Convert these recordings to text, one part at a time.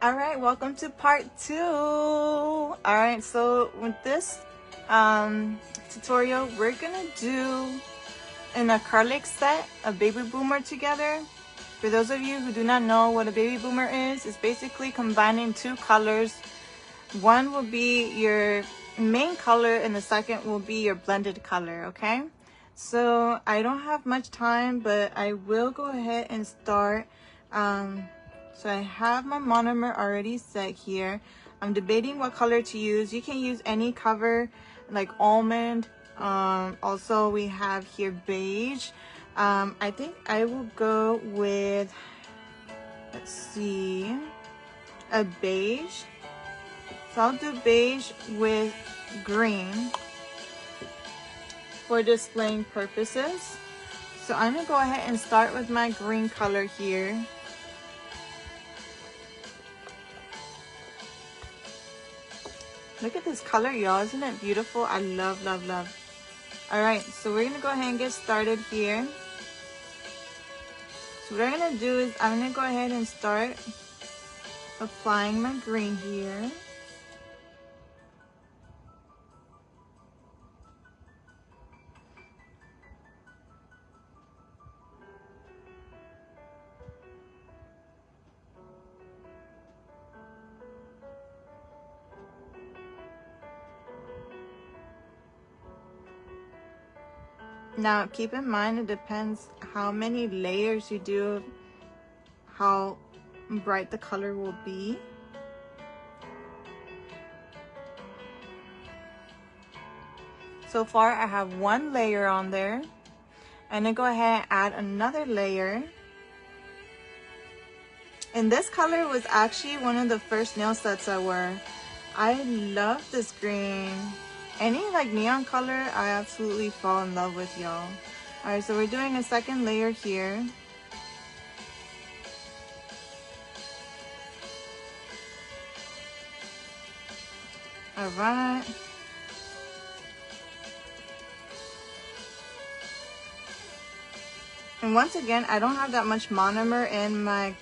All right, welcome to part 2. All right, so with this tutorial, we're gonna do an acrylic set, a baby boomer together. For those of you who do not know what a baby boomer is, it's basically combining two colors. One will be your main color and the second will be your blended color, okay? So I don't have much time, but I will go ahead and start. So I have my monomer already set here. I'm debating what color to use. You can use any color like almond. Also we have here beige. I think I will go with, let's see, a beige. So I'll do beige with green for displaying purposes. So I'm gonna go ahead and start with my green color here. Look at this color, y'all. Isn't it beautiful? I love, love, love. All right, so we're gonna go ahead and get started here. So what I'm gonna do is I'm gonna go ahead and start applying my green here. Now, keep in mind, it depends how many layers you do, how bright the color will be. So far, I have one layer on there. I'm gonna go ahead and add another layer. And this color was actually one of the first nail sets I wore. I love this green. Any like neon color, I absolutely fall in love with, y'all. All right, so we're doing a second layer here. All right. And once again, I don't have that much monomer in my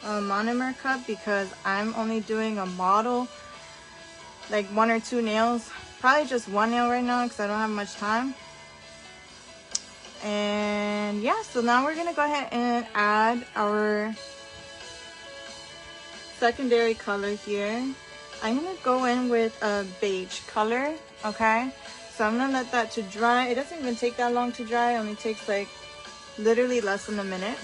monomer cup because I'm only doing a model, like 1 or 2 nails. Probably just 1 nail right now because I don't have much time. And yeah, so now we're gonna go ahead and add our secondary color here. I'm gonna go in with a beige color, okay? So I'm gonna let that to dry. It doesn't even take that long to dry. It only takes like literally less than a minute.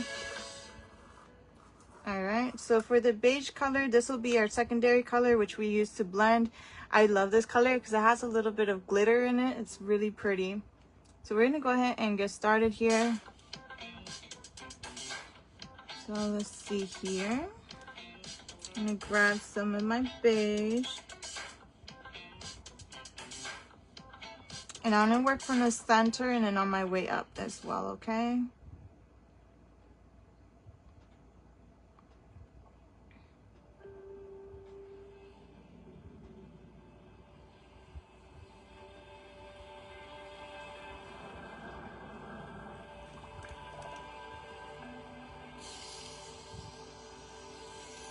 All right, so for the beige color, this will be our secondary color, which we use to blend. I love this color because it has a little bit of glitter in it. It's really pretty. So we're gonna go ahead and get started here. So let's see here. I'm gonna grab some of my beige. And I'm gonna work from the center and then on my way up as well, okay?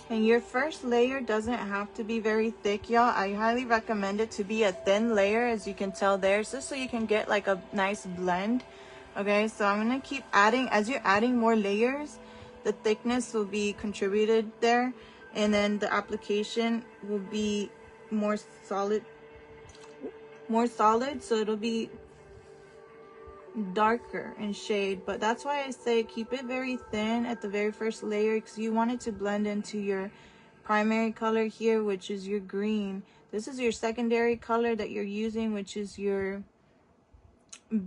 And your first layer doesn't have to be very thick, y'all. I highly recommend it to be a thin layer, as you can tell there, just so you can get like a nice blend. Okay, so I'm gonna keep adding. As you're adding more layers, the thickness will be contributed there, and then the application will be more solid, so it'll be darker in shade. But that's why I say keep it very thin at the very first layer, because you want it to blend into your primary color here, which is your green. This is your secondary color that you're using, which is your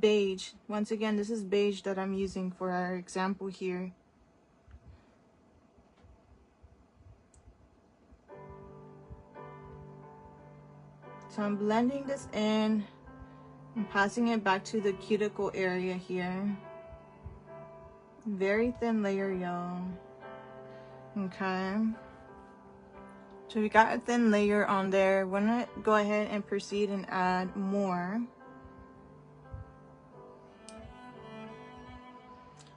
beige. Once again, this is beige that I'm using for our example here. So I'm blending this in and passing it back to the cuticle area here. Very thin layer, y'all. Okay. So we got a thin layer on there. We're gonna go ahead and proceed and add more.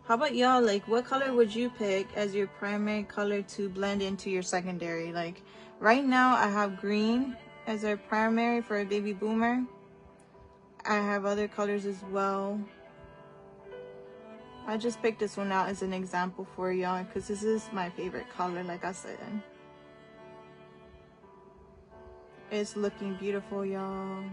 How about y'all? Like, what color would you pick as your primary color to blend into your secondary? Like, right now I have green as our primary for a baby boomer. I have other colors as well. I just picked this one out as an example for y'all because this is my favorite color, like I said. It's looking beautiful, y'all.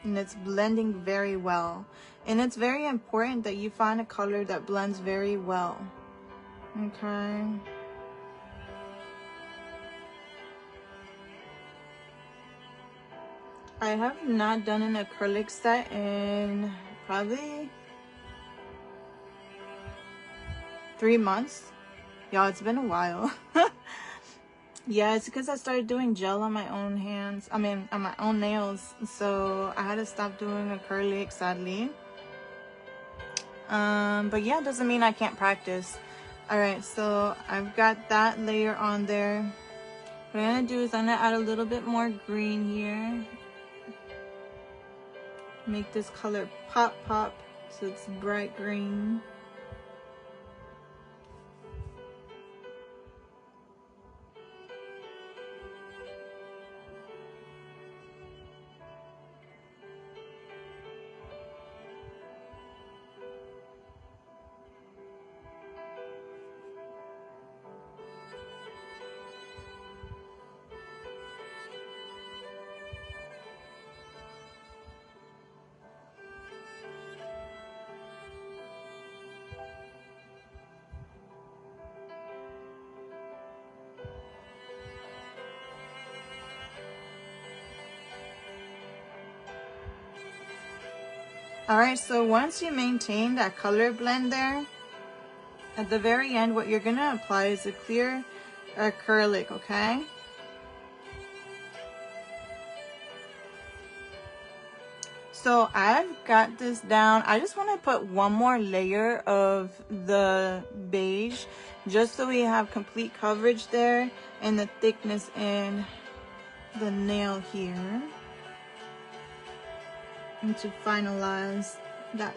And it's blending very well. And it's very important that you find a color that blends very well. Okay. I have not done an acrylic set in probably 3 months. Y'all, it's been a while. Yeah, it's because I started doing gel on my own hands. I mean, on my own nails. So I had to stop doing acrylic, sadly. But yeah, it doesn't mean I can't practice. Alright, so I've got that layer on there. What I'm gonna do is I'm gonna add a little bit more green here. Make this color pop so it's bright green. Alright, so once you maintain that color blend there, at the very end, what you're gonna apply is a clear acrylic, okay? So I've got this down. I just want to put one more layer of the beige just so we have complete coverage there and the thickness in the nail here. And to finalize that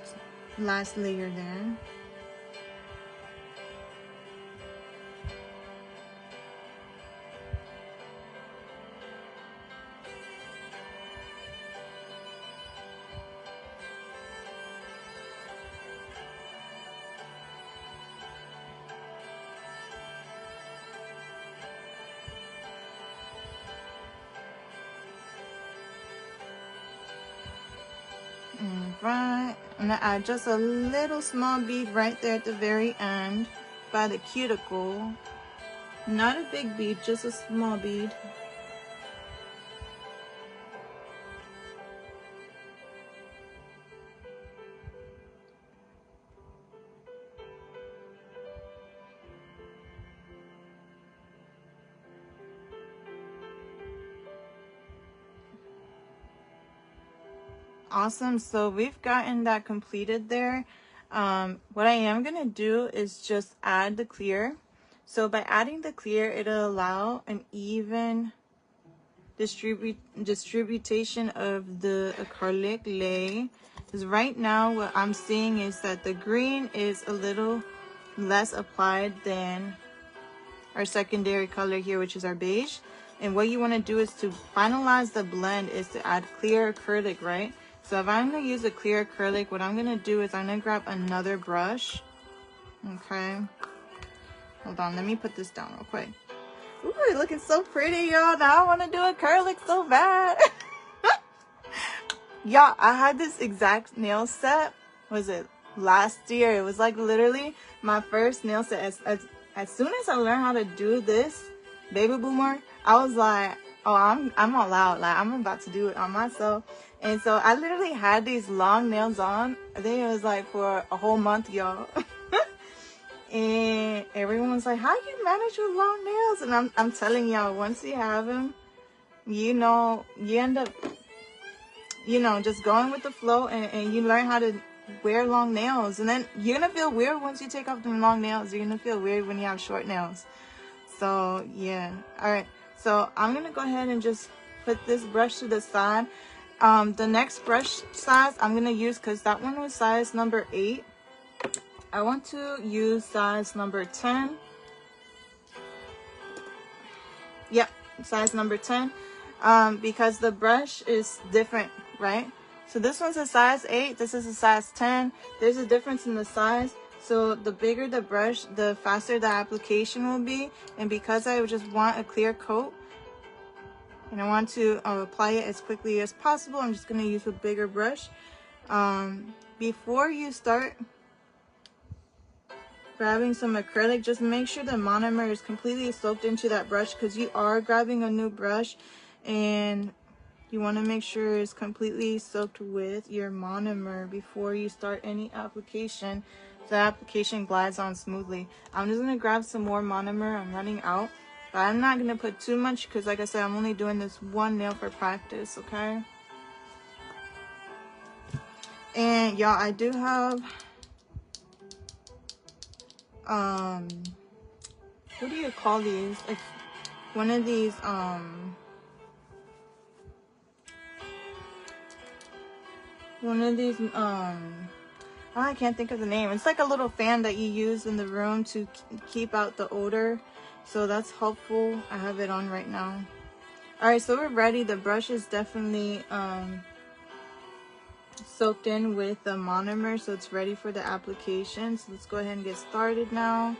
last layer there. Right, I'm gonna add just a little small bead right there at the very end by the cuticle. Not a big bead, just a small bead. Awesome, so we've gotten that completed there. What I am gonna do is just add the clear. So by adding the clear, it'll allow an even distribution of the acrylic lay. Because right now what I'm seeing is that the green is a little less applied than our secondary color here, which is our beige. And what you want to do is to finalize the blend is to add clear acrylic, right? So if I'm going to use a clear acrylic, what I'm going to do is I'm going to grab another brush. Okay. Hold on, let me put this down real quick. Ooh, it's looking so pretty, y'all. Now I want to do acrylic so bad. Y'all, I had this exact nail set, was it last year? It was like literally my first nail set. As soon as I learned how to do this baby boomer, I was like, oh, I'm all out. Like, I'm about to do it on myself. And so I literally had these long nails on. I think it was like for a whole month, y'all. And everyone was like, how you manage with long nails? And I'm telling y'all, once you have them, you know, you end up, you know, just going with the flow, and you learn how to wear long nails. And then you're gonna feel weird once you take off them long nails. You're gonna feel weird when you have short nails. So yeah. All right, so I'm gonna go ahead and just put this brush to the side. The next brush size I'm gonna use, because that one was size number 8, I want to use size number 10. Yep, size number 10. Because the brush is different, right? So this one's a size 8, this is a size 10. There's a difference in the size. So the bigger the brush, the faster the application will be. And because I just want a clear coat, and I want to apply it as quickly as possible, I'm just going to use a bigger brush. Before you start grabbing some acrylic, just make sure the monomer is completely soaked into that brush, because you are grabbing a new brush and you want to make sure it's completely soaked with your monomer before you start any application, so the application glides on smoothly. I'm just going to grab some more monomer. I'm running out, but I'm not going to put too much because, like I said, I'm only doing this one nail for practice, okay? And y'all, I do have what do you call these? Like one of these oh, I can't think of the name. It's like a little fan that you use in the room to keep out the odor, so that's helpful. I have it on right now. All right, so we're ready. The brush is definitely soaked in with the monomer, so it's ready for the application. So let's go ahead and get started now.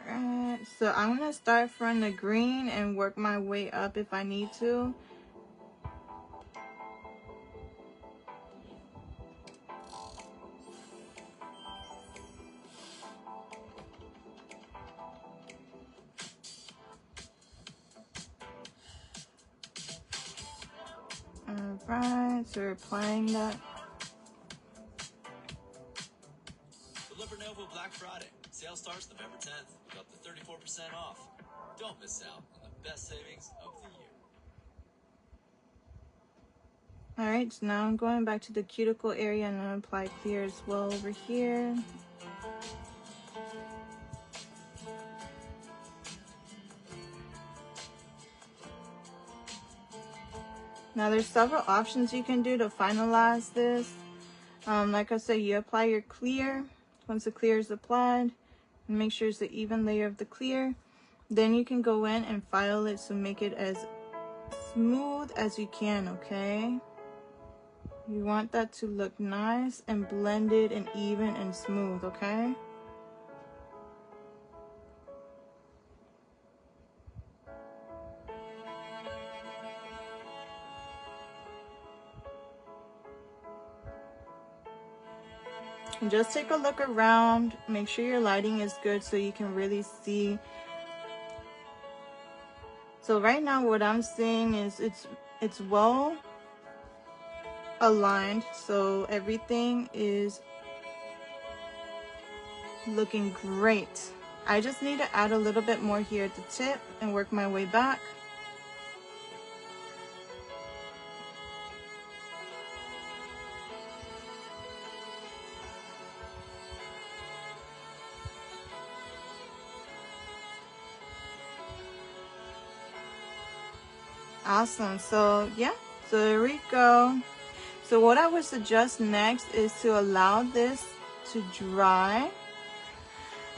Alright, so I'm gonna start from the green and work my way up if I need to. Alright, so we're applying that. Deliver Novo Black Friday. Sale starts November 10th with up to 34% off. Don't miss out on the best savings of the year. Alright, so now I'm going back to the cuticle area and I'm going to apply clear as well over here. Now there's several options you can do to finalize this. Like I said, you apply your clear. Once the clear is applied, make sure it's an even layer of the clear. Then you can go in and file it to make it as smooth as you can, okay? You want that to look nice and blended and even and smooth, okay? And just take a look around, make sure your lighting is good so you can really see. So right now what I'm seeing is it's well aligned, so everything is looking great. I just need to add a little bit more here at the tip and work my way back. Awesome. So yeah, so there we go. So what I would suggest next is to allow this to dry.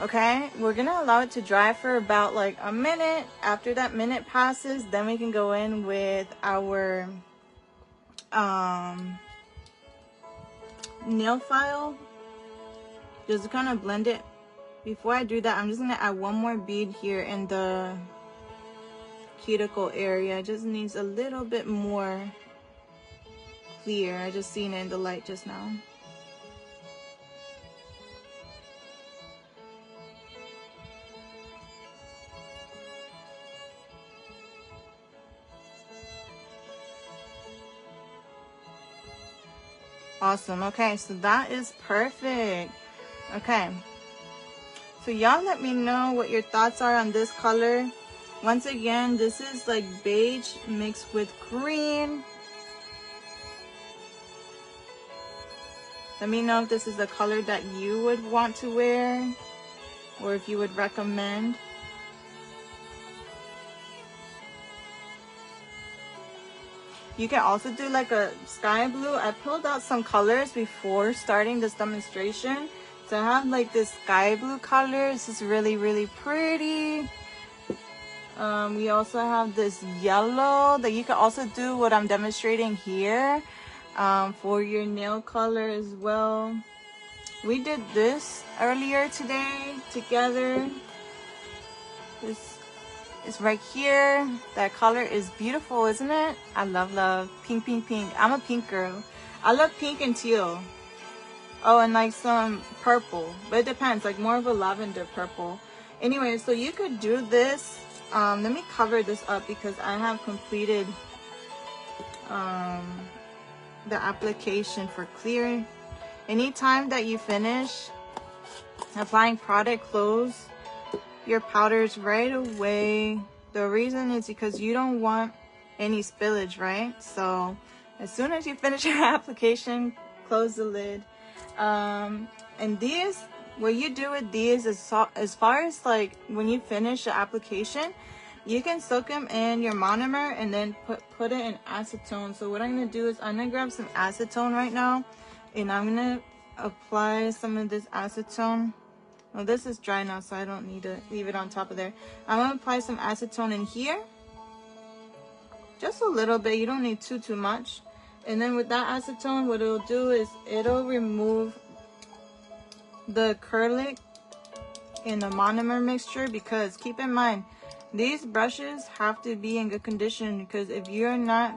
Okay, we're gonna allow it to dry for about like a minute. After that minute passes, then we can go in with our nail file just to kind of blend it. Before I do that, I'm just gonna add one more bead here in the cuticle area. It just needs a little bit more clear. I just seen it in the light just now. Awesome. Okay, so that is perfect. Okay, so y'all let me know what your thoughts are on this color. Once again, this is like beige mixed with green. Let me know if this is a color that you would want to wear. or if you would recommend. You can also do like a sky blue. I pulled out some colors before starting this demonstration. So I have like this sky blue color. This is really, really pretty. We also have this yellow that you can also do what I'm demonstrating here for your nail color as well. We did this earlier today together. This is right here. That color is beautiful, isn't it? I love pink, pink, pink. I'm a pink girl. I love pink and teal. Oh, and like some purple, but it depends, like more of a lavender purple. Anyway, so you could do this. Let me cover this up because I have completed the application for clear. Anytime that you finish applying product, close your powders right away. The reason is because you don't want any spillage, right? So as soon as you finish your application, close the lid. And these, what you do with these is as far as like when you finish the application, you can soak them in your monomer and then put it in acetone. So what I'm gonna do is I'm gonna grab some acetone right now, and I'm gonna apply some of this acetone. Well, this is dry now, so I don't need to leave it on top of there. I'm gonna apply some acetone in here, just a little bit. You don't need too much. And then with that acetone, what it'll do is it'll remove the acrylic in the monomer mixture, because keep in mind, these brushes have to be in good condition, because if you're not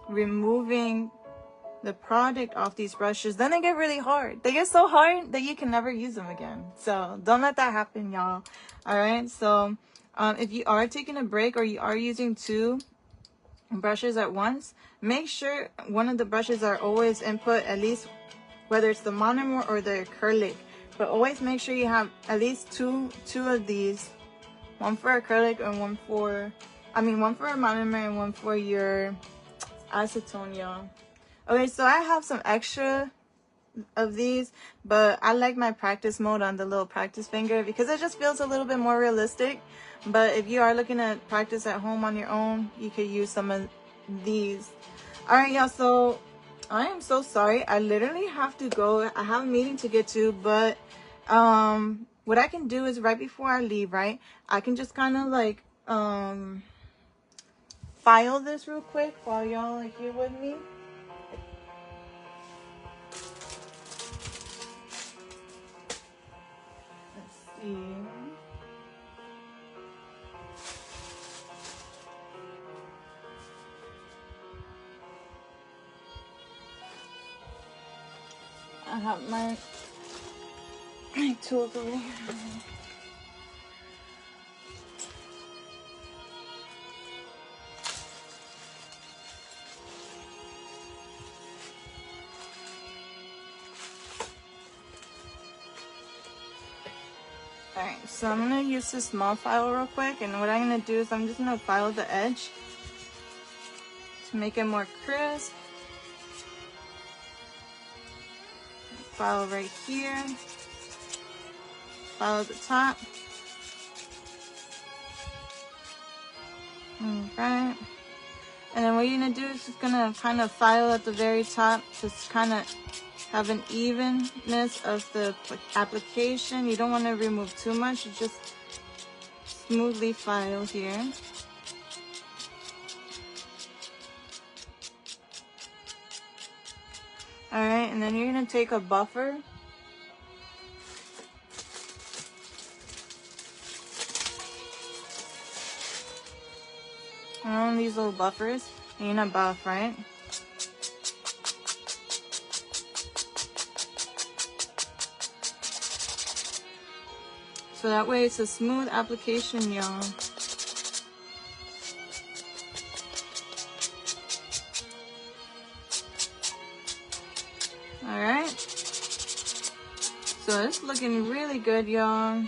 removing the product off these brushes, then they get really hard. They get so hard that you can never use them again. So don't let that happen, y'all. All right. So if you are taking a break or you are using two brushes at once, make sure one of the brushes are always input, at least whether it's the monomer or the acrylic, but always make sure you have at least two of these, one for acrylic and one for a monomer and one for your acetone, y'all. Okay, so I have some extra of these, but I like my practice mode on the little practice finger because it just feels a little bit more realistic. But if you are looking to practice at home on your own, you could use some of these. All right, y'all, so I am so sorry. I literally have to go. I have a meeting to get to, but what I can do is right before I leave, right, I can just kind of like file this real quick while y'all are here with me. Let's see. I have my tools over here. Alright, so I'm going to use this small file real quick, and what I'm going to do is I'm just going to file the edge to make it more crisp. File right here, file at the top. Alright, and then what you're going to do is just going to kind of file at the very top, just kind of have an evenness of the application. You don't want to remove too much, you just smoothly file here. Alright, and then you're going to take a buffer. And these little buffers, and you're going to buff, right? So that way it's a smooth application, y'all. Alright. So it's looking really good, y'all.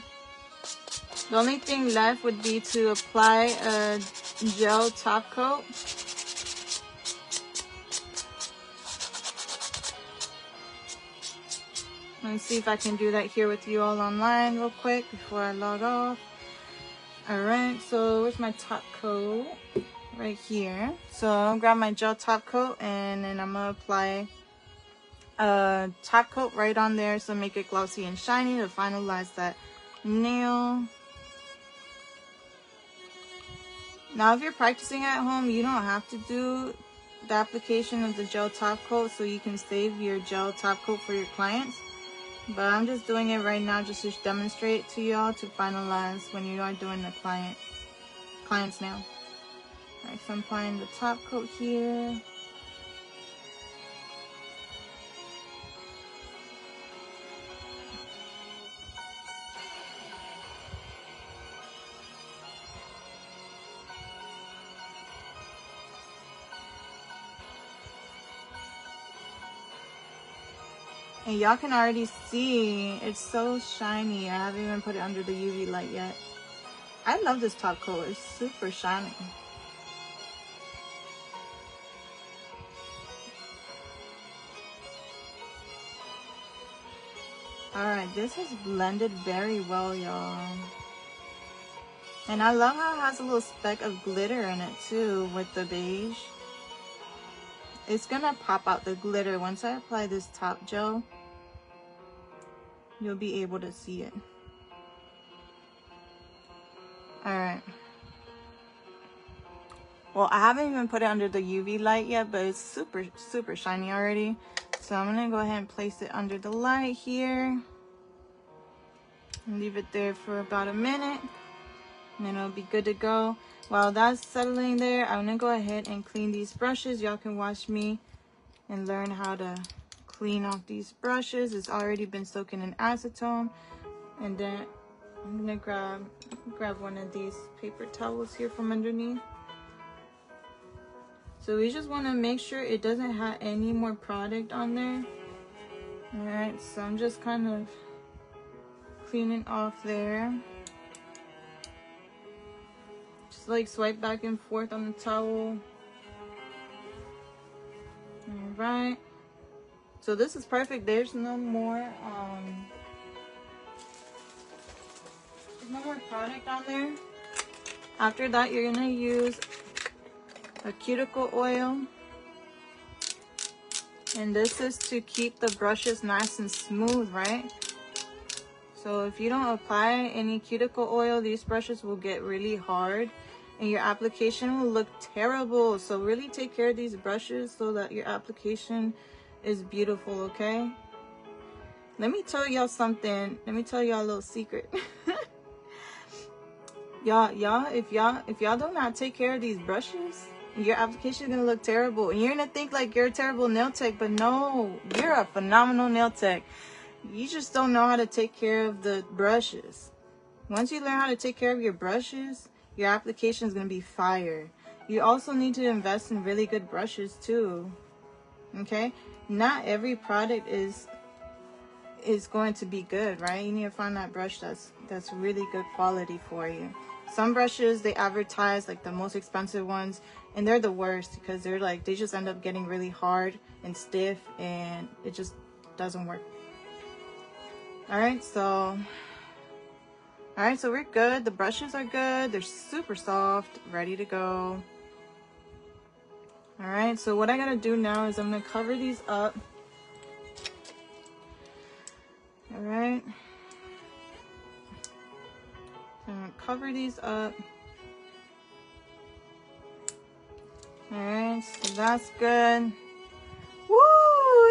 The only thing left would be to apply a gel top coat. Let's see if I can do that here with you all online real quick before I log off. Alright, so where's my top coat? Right here. So I'm gonna grab my gel top coat and then I'm gonna apply a top coat right on there, so make it glossy and shiny to finalize that nail. Now if you're practicing at home, you don't have to do the application of the gel top coat, so you can save your gel top coat for your clients, but I'm just doing it right now just to demonstrate to y'all to finalize when you are doing the client's nail. Alright, so I'm applying the top coat here. And y'all can already see it's so shiny. I haven't even put it under the UV light yet. I love this top coat. It's super shiny. Alright, this has blended very well, y'all. And I love how it has a little speck of glitter in it too with the beige. It's gonna pop out the glitter once I apply this top gel. You'll be able to see it. Alright. Well, I haven't even put it under the UV light yet, but it's super, super shiny already. So I'm gonna go ahead and place it under the light here. And leave it there for about a minute. And then it'll be good to go. While that's settling there, I'm gonna go ahead and clean these brushes. Y'all can watch me and learn how to clean off these brushes. It's already been soaking in acetone. And then I'm gonna grab one of these paper towels here from underneath. So we just want to make sure it doesn't have any more product on there. Alright, so I'm just kind of cleaning off there. Just like swipe back and forth on the towel. Alright. So this is perfect. There's no more product on there. After that, you're gonna use a cuticle oil, and this is to keep the brushes nice and smooth, right? So if you don't apply any cuticle oil, these brushes will get really hard and your application will look terrible. So really take care of these brushes so that your application is beautiful, okay? Let me tell y'all something. Let me tell y'all a little secret. y'all, if y'all do not take care of these brushes, your application is gonna look terrible, and you're gonna think like you're a terrible nail tech, but no, you're a phenomenal nail tech. You just don't know how to take care of the brushes. Once you learn how to take care of your brushes, your application is gonna be fire. You also need to invest in really good brushes too. Okay, not every product is going to be good, right? You need to find that brush that's really good quality for you. Some brushes, they advertise like the most expensive ones, and they're the worst because they just end up getting really hard and stiff, and it just doesn't work. Alright, so we're good. The brushes are good. They're super soft, ready to go. Alright, so what I gotta do now is I'm gonna cover these up. Alright. I'm gonna cover these up. Alright, so that's good. Woo!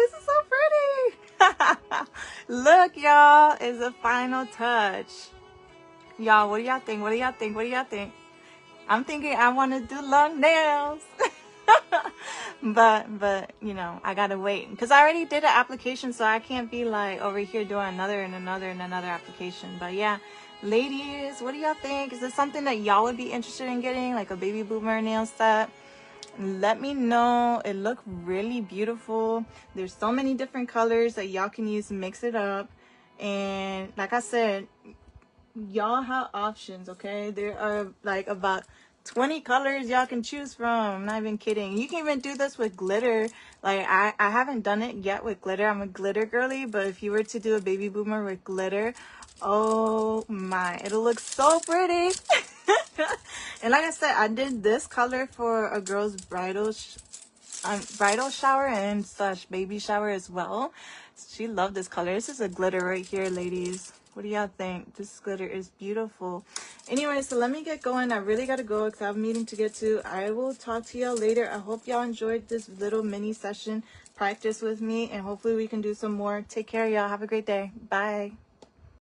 This is so pretty! Look, y'all, is the final touch. Y'all, what do y'all think? What do y'all think? What do y'all think? I'm thinking I want to do long nails. but you know, I gotta wait because I already did an application, so I can't be like over here doing another application. But yeah, ladies, what do y'all think? Is this something that y'all would be interested in getting, like a baby boomer nail set? Let me know. It looked really beautiful. There's so many different colors that y'all can use to mix it up, and like I said, y'all have options. Okay, there are like about 20 colors y'all can choose from. I'm not even kidding. You can even do this with glitter. Like I haven't done it yet with glitter. I'm a glitter girly, but if you were to do a baby boomer with glitter, oh my, it'll look so pretty. And like I said, I did this color for a girl's bridal shower and slash baby shower as well. She loved this color. This is a glitter right here, ladies. What do y'all think? This glitter is beautiful. Anyway, so let me get going. I really gotta go because I have a meeting to get to. I will talk to y'all later. I hope y'all enjoyed this little mini session practice with me, and hopefully we can do some more. Take care, y'all. Have a great day. Bye.